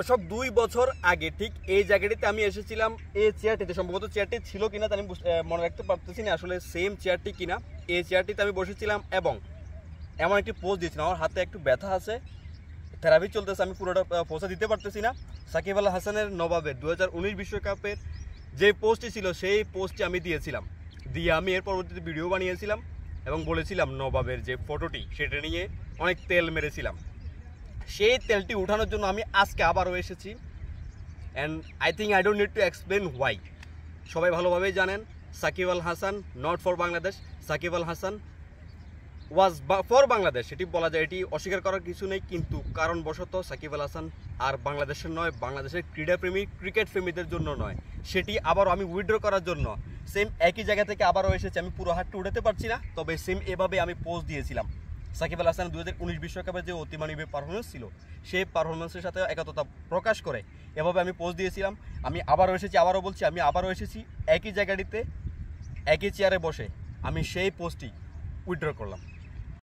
সব 2 বছর আগে ঠিক এই জায়গাটিতে আমি এসেছিলাম। এই চেয়ারটিতে সম্ভবত চেয়ারটি ছিল কিনা তা আমি মনে রাখতে পারতেছি না, আসলে সেম চেয়ারটি কিনা। এই চেয়ারটিতে আমি বসেছিলাম এবং এমন একটি পোজ দিয়েছিলাম। আমার হাতে একটু ব্যথা আছে, থেরাপি চলতেছে, আমি পুরোটা পোজটা দিতে পারতেছি না। সাকিব আল হাসানের নবাবের 2019 বিশ্বকাপের যে পোস্টটি ছিল সেই পোস্টটি আমি দিয়েছিলাম, দিয়ে আমি এর পরবর্তীতে ভিডিও বানিয়েছিলাম এবং বলেছিলাম নবাবের যে ফটোটি সেটা নিয়ে অনেক তেল মেরেছিলাম। সেই তেলটি উঠানোর জন্য আমি আজকে আবারও এসেছি। And I think I don't need to explain why. সবাই ভালোভাবেই জানেন Shakib Al Hasan not for Bangladesh, Shakib Al Hasan was for Bangladesh, সেটি বলা যায়, এটি অস্বীকার করার কিছু নেই। কিন্তু কারণবশত সাকিব আল হাসান আর বাংলাদেশের নয়, বাংলাদেশের ক্রীড়াপ্রেমী ক্রিকেট প্রেমীদের জন্য নয়, সেটি আবারও আমি উইথড্র করার জন্য সেম একই জায়গা থেকে আবারও এসেছি। আমি পুরো হাতটি উঠাতে পারছি না, তবে সেম এভাবে আমি পোজ দিয়েছিলাম। সাকিব আল হাসান 2019 বিশ্বকাপের যে অতিমানবীয় পারফরমেন্স ছিল সেই পারফরমেন্সের সাথে একতা প্রকাশ করে এভাবে আমি পোজ দিয়েছিলাম। আমি আবারও এসেছি, আবারও বলছি, আমি আবারও এসেছি একই জায়গাটিতে একই চেয়ারে বসে আমি সেই পোজটি উইথড্র করলাম।